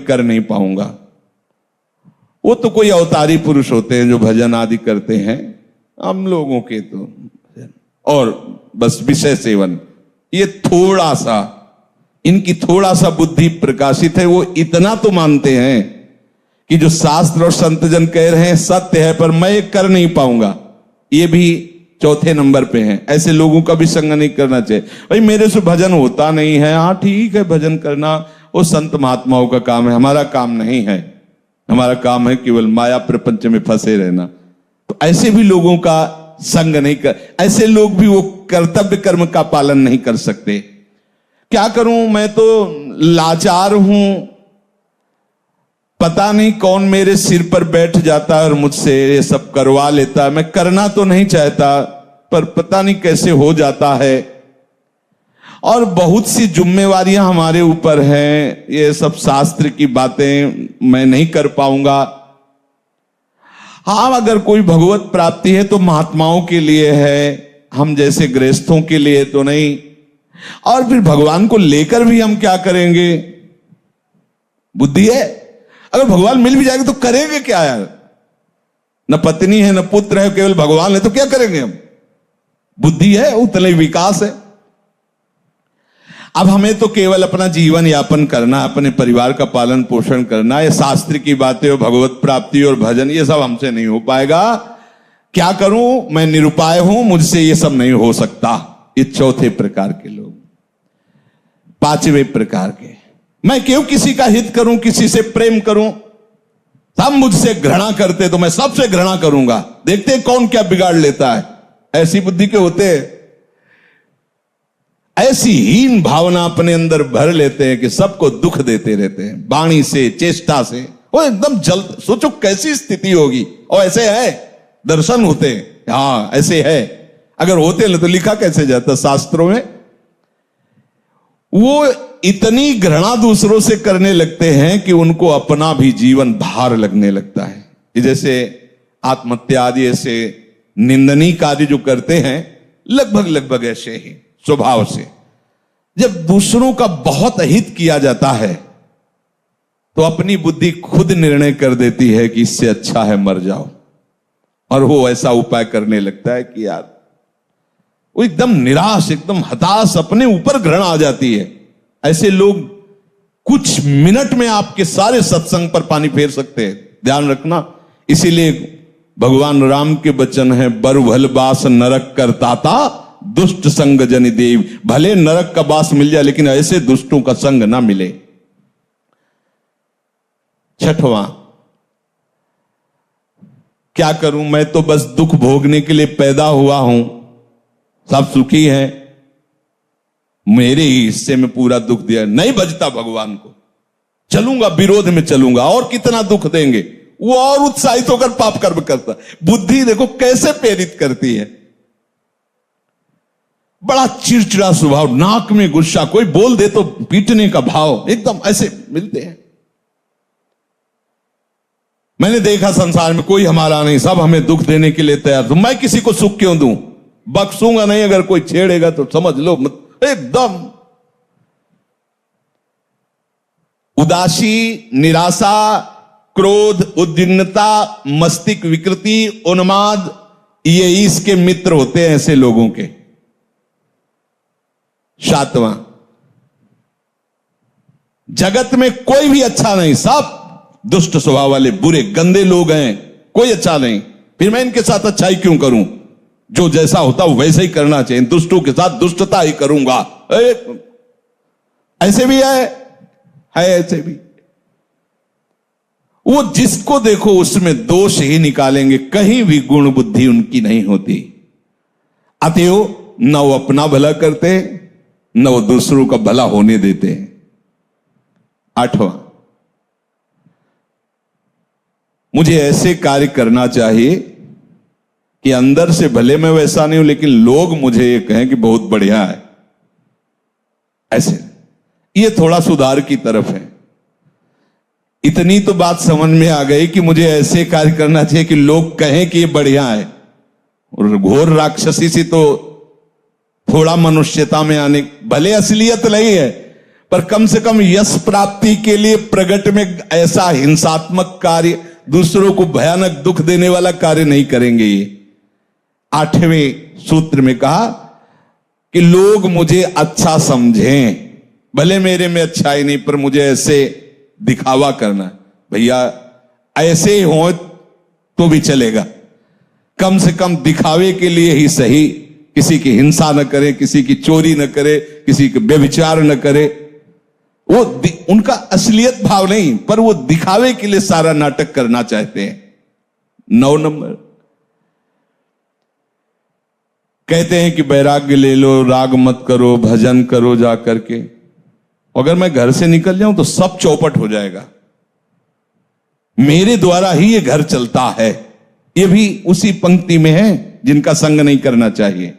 कर नहीं पाऊंगा। वो तो कोई अवतारी पुरुष होते हैं जो भजन आदि करते हैं, हम लोगों के तो और बस विषय सेवन, ये थोड़ा सा इनकी थोड़ा सा बुद्धि प्रकाशित है। वो इतना तो मानते हैं कि जो शास्त्र और संतजन कह रहे हैं सत्य है, पर मैं ये कर नहीं पाऊंगा, ये भी चौथे नंबर पे हैं। ऐसे लोगों का भी संग नहीं करना चाहिए। भाई मेरे से भजन होता नहीं है, हाँ ठीक है, भजन करना वो संत महात्माओं का काम है, हमारा काम नहीं है। हमारा काम है केवल माया प्रपंच में फंसे रहना। तो ऐसे भी लोगों का संग नहीं कर, ऐसे लोग भी वो कर्तव्य कर्म का पालन नहीं कर सकते। क्या करूं, मैं तो लाचार हूं, पता नहीं कौन मेरे सिर पर बैठ जाता है और मुझसे ये सब करवा लेता है। मैं करना तो नहीं चाहता, पर पता नहीं कैसे हो जाता है। और बहुत सी जिम्मेवारियां हमारे ऊपर हैं, ये सब शास्त्र की बातें मैं नहीं कर पाऊंगा। हाँ, अगर कोई भगवत प्राप्ति है तो महात्माओं के लिए है, हम जैसे गृहस्थों के लिए तो नहीं। और फिर भगवान को लेकर भी हम क्या करेंगे? बुद्धि है, अगर भगवान मिल भी जाएगा तो करेंगे क्या यार? न पत्नी है न पुत्र है, केवल भगवान है, तो क्या करेंगे हम? बुद्धि है, उतने विकास है। अब हमें तो केवल अपना जीवन यापन करना, अपने परिवार का पालन पोषण करना। ये शास्त्र की बातें और भगवत प्राप्ति और भजन ये सब हमसे नहीं हो पाएगा। क्या करूं, मैं निरुपाय हूं, मुझसे ये सब नहीं हो सकता। ये चौथे प्रकार के लोग। पांचवें प्रकार के, मैं क्यों किसी का हित करूं, किसी से प्रेम करूं? सब मुझसे घृणा करते तो मैं सबसे घृणा करूंगा, देखते हैं कौन क्या बिगाड़ लेता है। ऐसी बुद्धि के होते हैं, ऐसी हीन भावना अपने अंदर भर लेते हैं कि सबको दुख देते रहते हैं, वाणी से, चेष्टा से। वो एकदम जल्द, सोचो कैसी स्थिति होगी। और ऐसे है, दर्शन होते हैं, हाँ ऐसे है। अगर होते तो लिखा कैसे जाता शास्त्रों में? वो इतनी घृणा दूसरों से करने लगते हैं कि उनको अपना भी जीवन भार लगने लगता है। जैसे आत्महत्या आदि ऐसे निंदनीय कार्य जो करते हैं, लगभग ऐसे ही स्वभाव से। जब दूसरों का बहुत हित किया जाता है तो अपनी बुद्धि खुद निर्णय कर देती है कि इससे अच्छा है मर जाओ। और वो ऐसा उपाय करने लगता है कि यार वो एकदम निराश, एकदम हताश, अपने ऊपर घृणा आ जाती है। ऐसे लोग कुछ मिनट में आपके सारे सत्संग पर पानी फेर सकते हैं, ध्यान रखना। इसीलिए भगवान राम के वचन है, बर भल बास नरक करताता, दुष्ट संग जनि देव। भले नरक का बास मिल जाए, लेकिन ऐसे दुष्टों का संग ना मिले। छठवां, क्या करूं, मैं तो बस दुख भोगने के लिए पैदा हुआ हूं, सब सुखी हैं, मेरे ही हिस्से में पूरा दुख दिया। नहीं बजता भगवान को, चलूंगा विरोध में चलूंगा, और कितना दुख देंगे। वो और उत्साहित होकर पाप कर्म करता। बुद्धि देखो कैसे प्रेरित करती है। बड़ा चिड़चिड़ा स्वभाव, नाक में गुस्सा, कोई बोल दे तो पीटने का भाव, एकदम ऐसे मिलते हैं। मैंने देखा संसार में कोई हमारा नहीं, सब हमें दुख देने के लिए तैयार। तो मैं किसी को सुख क्यों दूं? बख्शूंगा नहीं, अगर कोई छेड़ेगा तो समझ लो एकदम उदासी, निराशा, क्रोध, उद्विग्नता, मस्तिष्क विकृति, उन्माद, ये इसके मित्र होते हैं ऐसे लोगों के। सातवां, जगत में कोई भी अच्छा नहीं, सब दुष्ट स्वभाव वाले बुरे गंदे लोग हैं, कोई अच्छा नहीं। फिर मैं इनके साथ अच्छाई क्यों करूं? जो जैसा होता वो वैसे ही करना चाहिए। दुष्टों के साथ दुष्टता ही करूंगा। ऐसे भी है ऐसे भी। वो जिसको देखो उसमें दोष ही निकालेंगे, कहीं भी गुण बुद्धि उनकी नहीं होती। अतएव न वो अपना भला करते, न वो दूसरों का भला होने देते। आठवां, मुझे ऐसे कार्य करना चाहिए कि अंदर से भले मैं वैसा नहीं हूं, लेकिन लोग मुझे ये कहें कि बहुत बढ़िया है। ऐसे ये थोड़ा सुधार की तरफ है। इतनी तो बात समझ में आ गई कि मुझे ऐसे कार्य करना चाहिए कि लोग कहें कि ये बढ़िया है। और घोर राक्षसी से तो थोड़ा मनुष्यता में आने, भले असलियत नहीं है, पर कम से कम यश प्राप्ति के लिए प्रगट में ऐसा हिंसात्मक कार्य, दूसरों को भयानक दुख देने वाला कार्य नहीं करेंगे। ये 8वें सूत्र में कहा कि लोग मुझे अच्छा समझें, भले मेरे में अच्छाई नहीं पर मुझे ऐसे दिखावा करना। भैया ऐसे ही हो तो भी चलेगा, कम से कम दिखावे के लिए ही सही। किसी की हिंसा न करे, किसी की चोरी न करे, किसी के व्यभिचार न करे। वो उनका असलियत भाव नहीं, पर वो दिखावे के लिए सारा नाटक करना चाहते हैं। 9 नंबर कहते हैं कि वैराग्य ले लो, राग मत करो, भजन करो जा करके। अगर मैं घर से निकल जाऊं तो सब चौपट हो जाएगा, मेरे द्वारा ही ये घर चलता है। ये भी उसी पंक्ति में है जिनका संग नहीं करना चाहिए।